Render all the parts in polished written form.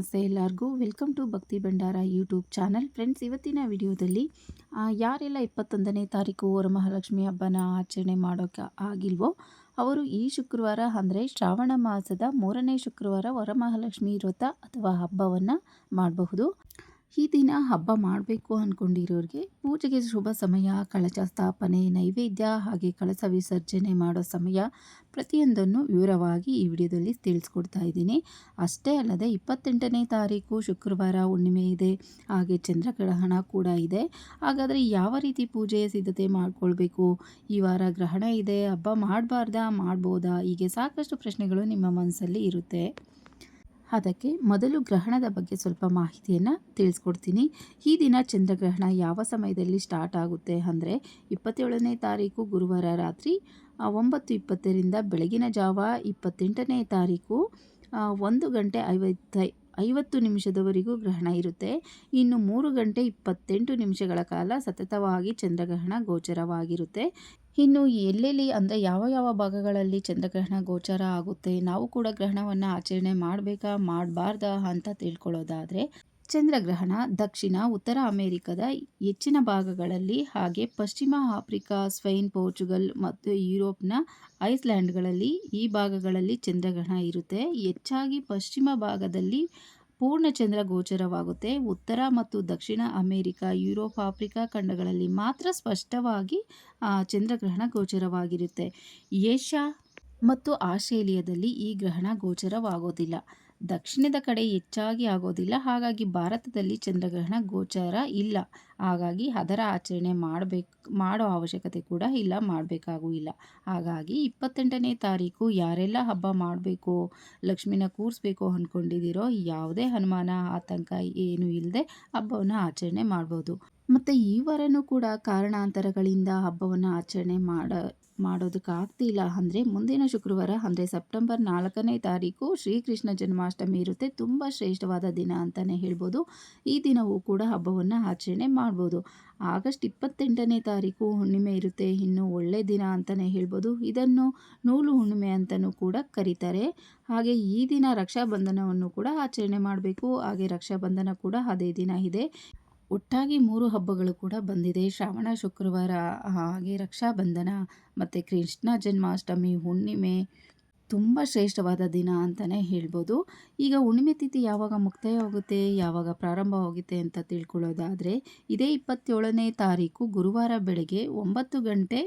ನಮಸ್ತೆ ಎಲ್ಲರಿಗೂ welcome to ಭಕ್ತಿ ಭಂಡಾರ ಯೂಟ್ಯೂಬ್ ಚಾನಲ್. ಫ್ರೆಂಡ್ಸ್, ಇವತ್ತಿನ ವಿಡಿಯೋದಲ್ಲಿ ಯಾರೆಲ್ಲ 21ನೇ ತಾರೀಕು ವರಮಹಾಲಕ್ಷ್ಮಿ ಹಬ್ಬನ ಆಚರಣೆ ಮಾಡೋಕ್ಕೆ ಆಗಿಲ್ವೋ ಅವರು ಈ ಶುಕ್ರವಾರ ಅಂದರೆ ಶ್ರಾವಣ ಮಾಸದ 3ನೇ ಶುಕ್ರವಾರ ವರಮಹಾಲಕ್ಷ್ಮಿ ವ್ರತ ಅಥವಾ ಹಬ್ಬವನ್ನು ಮಾಡಬಹುದು. ಈ ದಿನ ಹಬ್ಬ ಮಾಡಬೇಕು ಅಂದ್ಕೊಂಡಿರೋರಿಗೆ ಪೂಜೆಗೆ ಶುಭ ಸಮಯ, ಕಳಶ ಸ್ಥಾಪನೆ, ನೈವೇದ್ಯ ಹಾಗೆ ಕಳಸ ವಿಸರ್ಜನೆ ಮಾಡೋ ಸಮಯ ಪ್ರತಿಯೊಂದನ್ನು ವಿವರವಾಗಿ ಈ ವಿಡಿಯೋದಲ್ಲಿ ತಿಳಿಸ್ಕೊಡ್ತಾ ಇದ್ದೀನಿ. ಅಷ್ಟೇ ಅಲ್ಲದೆ 28ನೇ ತಾರೀಕು ಶುಕ್ರವಾರ ಹುಣ್ಣಿಮೆ ಇದೆ, ಹಾಗೆ ಚಂದ್ರಗ್ರಹಣ ಕೂಡ ಇದೆ. ಹಾಗಾದರೆ ಯಾವ ರೀತಿ ಪೂಜೆಯ ಸಿದ್ಧತೆ ಮಾಡ್ಕೊಳ್ಬೇಕು, ಈ ವಾರ ಗ್ರಹಣ ಇದೆ, ಹಬ್ಬ ಮಾಡಬಾರ್ದಾ, ಮಾಡ್ಬೋದಾ, ಹೀಗೆ ಸಾಕಷ್ಟು ಪ್ರಶ್ನೆಗಳು ನಿಮ್ಮ ಮನಸ್ಸಲ್ಲಿ ಇರುತ್ತೆ. ಅದಕ್ಕೆ ಮೊದಲು ಗ್ರಹಣದ ಬಗ್ಗೆ ಸ್ವಲ್ಪ ಮಾಹಿತಿಯನ್ನು ತಿಳಿಸ್ಕೊಡ್ತೀನಿ. ಈ ದಿನ ಚಂದ್ರಗ್ರಹಣ ಯಾವ ಸಮಯದಲ್ಲಿ ಸ್ಟಾರ್ಟ್ ಆಗುತ್ತೆ ಅಂದರೆ 27ನೇ ತಾರೀಕು ಗುರುವಾರ ರಾತ್ರಿ 9:20ರಿಂದ ಬೆಳಗಿನ ಜಾವ 28ನೇ ತಾರೀಕು 1 ಗಂಟೆ 50 ನಿಮಿಷದವರೆಗೂ ಗ್ರಹಣ ಇರುತ್ತೆ. ಇನ್ನು 3 ಗಂಟೆ 28 ನಿಮಿಷಗಳ ಕಾಲ ಸತತವಾಗಿ ಚಂದ್ರಗ್ರಹಣ ಗೋಚರವಾಗಿರುತ್ತೆ. ಇನ್ನು ಎಲ್ಲೆಲ್ಲಿ ಅಂದರೆ ಯಾವ ಭಾಗಗಳಲ್ಲಿ ಚಂದ್ರಗ್ರಹಣ ಗೋಚರ ಆಗುತ್ತೆ, ನಾವು ಕೂಡ ಗ್ರಹಣವನ್ನು ಆಚರಣೆ ಮಾಡಬೇಕಾ ಮಾಡಬಾರ್ದಾ ಅಂತ ತಿಳ್ಕೊಳ್ಳೋದಾದರೆ, ಚಂದ್ರಗ್ರಹಣ ದಕ್ಷಿಣ ಉತ್ತರ ಅಮೆರಿಕದ ಹೆಚ್ಚಿನ ಭಾಗಗಳಲ್ಲಿ, ಹಾಗೆ ಪಶ್ಚಿಮ ಆಫ್ರಿಕಾ, ಸ್ಪೇನ್, ಪೋರ್ಚುಗಲ್ ಮತ್ತು ಯುರೋಪ್ನ ಐಸ್ಲ್ಯಾಂಡ್ಗಳಲ್ಲಿ ಈ ಭಾಗಗಳಲ್ಲಿ ಚಂದ್ರಗ್ರಹಣ ಇರುತ್ತೆ. ಹೆಚ್ಚಾಗಿ ಪಶ್ಚಿಮ ಭಾಗದಲ್ಲಿ ಪೂರ್ಣ ಚಂದ್ರ ಗೋಚರವಾಗುತ್ತೆ. ಉತ್ತರ ಮತ್ತು ದಕ್ಷಿಣ ಅಮೆರಿಕ, ಯುರೋಪ್, ಆಫ್ರಿಕಾ ಖಂಡಗಳಲ್ಲಿ ಮಾತ್ರ ಸ್ಪಷ್ಟವಾಗಿ ಚಂದ್ರಗ್ರಹಣ ಗೋಚರವಾಗಿರುತ್ತೆ. ಏಷ್ಯಾ ಮತ್ತು ಆಸ್ಟ್ರೇಲಿಯಾದಲ್ಲಿ ಈ ಗ್ರಹಣ ಗೋಚರವಾಗೋದಿಲ್ಲ. ದಕ್ಷಿಣದ ಕಡೆ ಹೆಚ್ಚಾಗಿ ಆಗೋದಿಲ್ಲ. ಹಾಗಾಗಿ ಭಾರತದಲ್ಲಿ ಚಂದ್ರಗ್ರಹಣ ಗೋಚರ ಇಲ್ಲ. ಹಾಗಾಗಿ ಅದರ ಆಚರಣೆ ಮಾಡೋ ಅವಶ್ಯಕತೆ ಕೂಡ ಇಲ್ಲ, ಮಾಡಬೇಕಾಗೂ ಇಲ್ಲ. ಹಾಗಾಗಿ 28ನೇ ತಾರೀಕು ಯಾರೆಲ್ಲ ಹಬ್ಬ ಮಾಡಬೇಕು, ಲಕ್ಷ್ಮಿನ ಕೂರಿಸ್ಬೇಕು ಅಂದ್ಕೊಂಡಿದ್ದೀರೋ ಯಾವುದೇ ಅನುಮಾನ, ಆತಂಕ ಏನು ಇಲ್ಲದೆ ಹಬ್ಬವನ್ನು ಆಚರಣೆ ಮಾಡ್ಬೋದು. ಮತ್ತು ಈ ವಾರನೂ ಕೂಡ ಕಾರಣಾಂತರಗಳಿಂದ ಹಬ್ಬವನ್ನು ಆಚರಣೆ ಮಾಡೋದಕ್ಕಾಗ್ತಿಲ್ಲ ಅಂದರೆ ಮುಂದಿನ ಶುಕ್ರವಾರ ಅಂದರೆ ಸೆಪ್ಟೆಂಬರ್ 4ನೇ ತಾರೀಕು ಶ್ರೀಕೃಷ್ಣ ಜನ್ಮಾಷ್ಟಮಿ ಇರುತ್ತೆ. ತುಂಬ ಶ್ರೇಷ್ಠವಾದ ದಿನ ಅಂತಲೇ ಹೇಳ್ಬೋದು. ಈ ದಿನವೂ ಕೂಡ ಹಬ್ಬವನ್ನು ಆಚರಣೆ ಮಾಡ್ಬೋದು. ಆಗಸ್ಟ್ 28ನೇ ತಾರೀಕು ಹುಣ್ಣಿಮೆ ಇರುತ್ತೆ. ಇನ್ನು ಒಳ್ಳೆ ದಿನ ಅಂತಲೇ ಹೇಳ್ಬೋದು. ಇದನ್ನು ನೂಲು ಹುಣ್ಣಿಮೆ ಅಂತಲೂ ಕೂಡ ಕರೀತಾರೆ. ಹಾಗೆ ಈ ದಿನ ರಕ್ಷಾಬಂಧನವನ್ನು ಕೂಡ ಆಚರಣೆ ಮಾಡಬೇಕು. ಹಾಗೆ ರಕ್ಷಾಬಂಧನ ಕೂಡ ಅದೇ ದಿನ ಇದೆ. ಒಟ್ಟಾಗಿ 3 ಹಬ್ಬಗಳು ಕೂಡ ಬಂದಿದೆ. ಶ್ರಾವಣ ಶುಕ್ರವಾರ, ಹಾಗೆ ರಕ್ಷಾಬಂಧನ ಮತ್ತು ಕೃಷ್ಣ ಜನ್ಮಾಷ್ಟಮಿ, ಹುಣ್ಣಿಮೆ. ತುಂಬ ಶ್ರೇಷ್ಠವಾದ ದಿನ ಅಂತಲೇ ಹೇಳ್ಬೋದು. ಈಗ ಹುಣ್ಣಿಮೆ ತಿಥಿ ಯಾವಾಗ ಮುಕ್ತಾಯವಾಗುತ್ತೆ, ಯಾವಾಗ ಪ್ರಾರಂಭವಾಗುತ್ತೆ ಅಂತ ತಿಳ್ಕೊಳ್ಳೋದಾದರೆ, ಇದೇ 27ನೇ ತಾರೀಕು ಗುರುವಾರ ಬೆಳಗ್ಗೆ 9 ಗಂಟೆ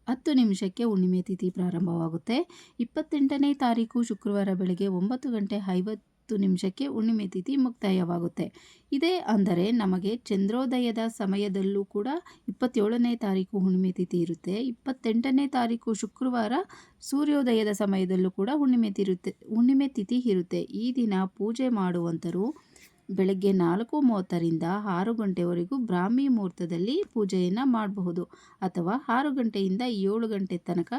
10 ನಿಮಿಷಕ್ಕೆ ಹುಣ್ಣಿಮೆ ತಿಥಿ ಪ್ರಾರಂಭವಾಗುತ್ತೆ. 28ನೇ ತಾರೀಕು ಶುಕ್ರವಾರ ಬೆಳಗ್ಗೆ 9 ಗಂಟೆ 50 ನಿಮಿಷಕ್ಕೆ ಹುಣ್ಣಿಮೆ ತಿಥಿ ಮುಕ್ತಾಯವಾಗುತ್ತೆ. ಇದೇ ಅಂದರೆ ನಮಗೆ ಚಂದ್ರೋದಯದ ಸಮಯದಲ್ಲೂ ಕೂಡ 27ನೇ ತಾರೀಕು ಹುಣ್ಣಿಮೆ ತಿಥಿ ಇರುತ್ತೆ. 28ನೇ ತಾರೀಕು ಶುಕ್ರವಾರ ಸೂರ್ಯೋದಯದ ಸಮಯದಲ್ಲೂ ಕೂಡ ಹುಣ್ಣಿಮೆ ತಿಥಿ ಇರುತ್ತೆ. ಈ ದಿನ ಪೂಜೆ ಮಾಡುವಂಥರು ಬೆಳಗ್ಗೆ 4:30ರಿಂದ 6 ಗಂಟೆವರೆಗೂ ಬ್ರಾಹ್ಮಿ ಮುಹೂರ್ತದಲ್ಲಿ ಪೂಜೆಯನ್ನು ಮಾಡಬಹುದು, ಅಥವಾ 6 ಗಂಟೆಯಿಂದ 7 ಗಂಟೆ ತನಕ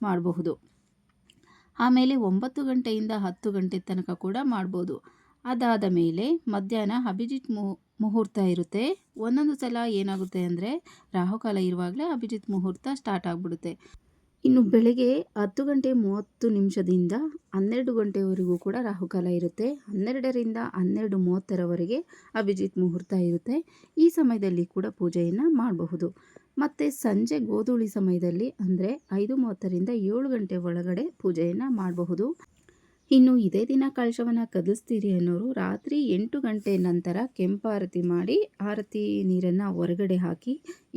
ಮಾಡಬಹುದು. ಆಮೇಲೆ 9 ಗಂಟೆಯಿಂದ 10 ಗಂಟೆ ತನಕ ಕೂಡ ಮಾಡ್ಬೋದು. ಅದಾದ ಮೇಲೆ ಮಧ್ಯಾಹ್ನ ಅಭಿಜಿತ್ ಮುಹೂರ್ತ ಇರುತ್ತೆ. ಒಂದೊಂದು ಸಲ ಏನಾಗುತ್ತೆ ಅಂದರೆ ರಾಹುಕಾಲ ಇರುವಾಗಲೇ ಅಭಿಜಿತ್ ಮುಹೂರ್ತ ಸ್ಟಾರ್ಟ್ ಆಗಿಬಿಡುತ್ತೆ. ಇನ್ನು ಬೆಳಗ್ಗೆ 10 ಗಂಟೆ 30 ನಿಮಿಷದಿಂದ 12 ಗಂಟೆವರೆಗೂ ಕೂಡ ರಾಹುಕಾಲ ಇರುತ್ತೆ. 12ರಿಂದ 12:30ರವರೆಗೆ ಅಭಿಜಿತ್ ಮುಹೂರ್ತ ಇರುತ್ತೆ. ಈ ಸಮಯದಲ್ಲಿ ಕೂಡ ಪೂಜೆಯನ್ನು ಮಾಡಬಹುದು. ಮತ್ತು ಸಂಜೆ ಗೋಧೂಳಿ ಸಮಯದಲ್ಲಿ ಅಂದರೆ 5:30ರಿಂದ 7 ಗಂಟೆ ಒಳಗಡೆ ಪೂಜೆಯನ್ನು ಮಾಡಬಹುದು. ಇನ್ನು ಇದೇ ದಿನ ಕಳಶವನ್ನು ಕದಿಸ್ತೀರಿ ಅನ್ನೋರು ರಾತ್ರಿ 8 ಗಂಟೆ ನಂತರ ಕೆಂಪಾರತಿ ಮಾಡಿ ಆರತಿ ನೀರನ್ನು ಹೊರಗಡೆ ಹಾಕಿ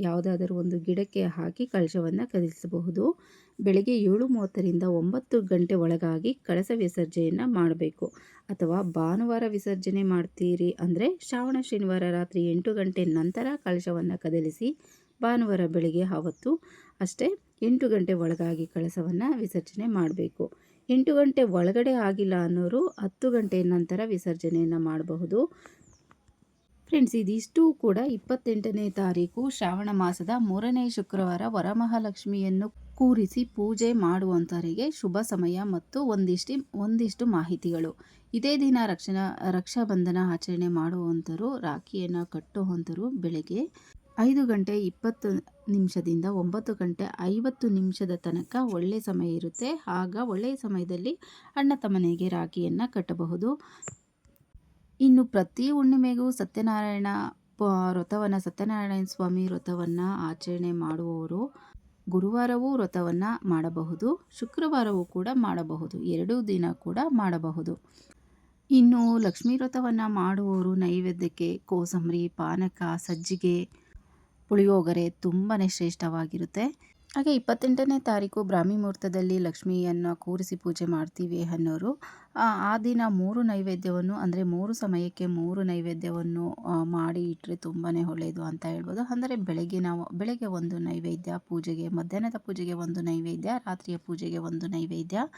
ಯಾವುದಾದರೂ ಒಂದು ಗಿಡಕ್ಕೆ ಹಾಕಿ ಕಳಶವನ್ನು ಕದಿಸಬಹುದು. ಬೆಳಗ್ಗೆ 7:30ರಿಂದ 9 ಗಂಟೆ ಒಳಗಾಗಿ ಕಳಸ ವಿಸರ್ಜನೆಯನ್ನು ಮಾಡಬೇಕು. ಅಥವಾ ಭಾನುವಾರ ವಿಸರ್ಜನೆ ಮಾಡ್ತೀರಿ ಅಂದರೆ ಶ್ರಾವಣ ಶನಿವಾರ ರಾತ್ರಿ 8 ಗಂಟೆ ನಂತರ ಕಳಶವನ್ನು ಕದಲಿಸಿ ಭಾನುವಾರ ಬೆಳಗ್ಗೆ ಆವತ್ತು ಅಷ್ಟೇ 8 ಗಂಟೆ ಒಳಗಾಗಿ ಕಳಸವನ್ನು ವಿಸರ್ಜನೆ ಮಾಡಬೇಕು. 8 ಗಂಟೆ ಒಳಗಡೆ ಆಗಿಲ್ಲ ಅನ್ನೋರು 10 ಗಂಟೆ ನಂತರ ವಿಸರ್ಜನೆಯನ್ನು ಮಾಡಬಹುದು. ಫ್ರೆಂಡ್ಸ್, ಇದಿಷ್ಟು ಕೂಡ 28ನೇ ತಾರೀಕು ಶ್ರಾವಣ ಮಾಸದ 3ನೇ ಶುಕ್ರವಾರ ವರಮಹಾಲಕ್ಷ್ಮಿಯನ್ನು ಕೂರಿಸಿ ಪೂಜೆ ಮಾಡುವಂಥವರಿಗೆ ಶುಭ ಸಮಯ ಮತ್ತು ಒಂದಿಷ್ಟು ಮಾಹಿತಿಗಳು. ಇದೇ ದಿನ ರಕ್ಷಾಬಂಧನ ಆಚರಣೆ ಮಾಡುವಂಥರು, ರಾಖಿಯನ್ನು ಕಟ್ಟುವಂಥರು ಬೆಳಗ್ಗೆ 5 ಗಂಟೆ 20 ನಿಮಿಷದಿಂದ 9 ಗಂಟೆ 50 ನಿಮಿಷದ ತನಕ ಒಳ್ಳೆಯ ಸಮಯ ಇರುತ್ತೆ. ಆಗ ಒಳ್ಳೆಯ ಸಮಯದಲ್ಲಿ ಅಣ್ಣ ತಮ್ಮನಿಗೆ ರಾಖಿಯನ್ನು ಕಟ್ಟಬಹುದು. ಇನ್ನು ಪ್ರತಿ ಹುಣ್ಣಿಮೆಗೂ ಸತ್ಯನಾರಾಯಣ ಸ್ವಾಮಿ ವ್ರತವನ್ನು ಆಚರಣೆ ಮಾಡುವವರು ಗುರುವಾರವೂ ವ್ರತವನ್ನು ಮಾಡಬಹುದು, ಶುಕ್ರವಾರವೂ ಕೂಡ ಮಾಡಬಹುದು, ಎರಡೂ ದಿನ ಕೂಡ ಮಾಡಬಹುದು. ಇನ್ನು ಲಕ್ಷ್ಮೀ ವ್ರತವನ್ನು ಮಾಡುವವರು ನೈವೇದ್ಯಕ್ಕೆ ಕೋಸಂಬರಿ, ಪಾನಕ, ಸಜ್ಜಿಗೆ, ಪುಳಿಯೋಗರೆ ತುಂಬಾ ಶ್ರೇಷ್ಠವಾಗಿರುತ್ತೆ. ಹಾಗೆ 28ನೇ ತಾರೀಕು ಬ್ರಾಹ್ಮಿ ಮುಹೂರ್ತದಲ್ಲಿ ಲಕ್ಷ್ಮಿಯನ್ನು ಕೂರಿಸಿ ಪೂಜೆ ಮಾಡ್ತೀವಿ ಅನ್ನೋರು ಆ ದಿನ 3 ನೈವೇದ್ಯವನ್ನು ಅಂದರೆ 3 ಸಮಯಕ್ಕೆ 3 ನೈವೇದ್ಯವನ್ನು ಮಾಡಿ ಇಟ್ಟರೆ ತುಂಬಾ ಒಳ್ಳೆಯದು ಅಂತ ಹೇಳ್ಬೋದು. ಅಂದರೆ ಬೆಳಗ್ಗೆ ಒಂದು ನೈವೇದ್ಯ ಪೂಜೆಗೆ, ಮಧ್ಯಾಹ್ನದ ಪೂಜೆಗೆ ಒಂದು ನೈವೇದ್ಯ, ರಾತ್ರಿಯ ಪೂಜೆಗೆ ಒಂದು ನೈವೇದ್ಯ,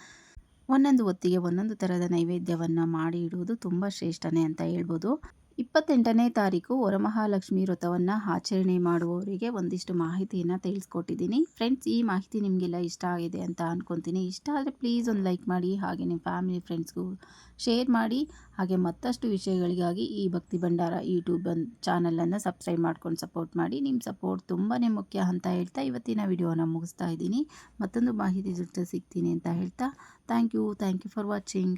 ಒಂದೊಂದು ಹೊತ್ತಿಗೆ ಒಂದೊಂದು ಥರದ ನೈವೇದ್ಯವನ್ನು ಮಾಡಿ ಇಡುವುದು ತುಂಬ ಶ್ರೇಷ್ಠನೇ ಅಂತ ಹೇಳ್ಬೋದು. 28ನೇ ತಾರೀಕು ವರಮಹಾಲಕ್ಷ್ಮಿ ವ್ರತವನ್ನು ಆಚರಣೆ ಮಾಡುವವರಿಗೆ ಒಂದಿಷ್ಟು ಮಾಹಿತಿಯನ್ನು ತಿಳಿಸ್ಕೊಟ್ಟಿದ್ದೀನಿ. ಫ್ರೆಂಡ್ಸ್, ಈ ಮಾಹಿತಿ ನಿಮಗೆಲ್ಲ ಇಷ್ಟ ಆಗಿದೆ ಅಂತ ಅಂದ್ಕೊತೀನಿ. ಇಷ್ಟ ಆದರೆ ಪ್ಲೀಸ್ ಒಂದು ಲೈಕ್ ಮಾಡಿ, ಹಾಗೆ ನಿಮ್ಮ ಫ್ಯಾಮಿಲಿ ಫ್ರೆಂಡ್ಸ್ಗೂ ಶೇರ್ ಮಾಡಿ. ಹಾಗೆ ಮತ್ತಷ್ಟು ವಿಷಯಗಳಿಗಾಗಿ ಈ ಭಕ್ತಿ ಭಂಡಾರ ಯೂಟ್ಯೂಬ್ ಚಾನಲನ್ನು ಸಬ್ಸ್ಕ್ರೈಬ್ ಮಾಡ್ಕೊಂಡು ಸಪೋರ್ಟ್ ಮಾಡಿ. ನಿಮ್ಮ ಸಪೋರ್ಟ್ ತುಂಬಾ ಮುಖ್ಯ ಅಂತ ಹೇಳ್ತಾ ಇವತ್ತಿನ ವಿಡಿಯೋನ ಮುಗಿಸ್ತಾ ಇದ್ದೀನಿ. ಮತ್ತೊಂದು ಮಾಹಿತಿ ಜೊತೆ ಸಿಗ್ತೀನಿ ಅಂತ ಹೇಳ್ತಾ ಥ್ಯಾಂಕ್ ಯು ಫಾರ್ ವಾಚಿಂಗ್.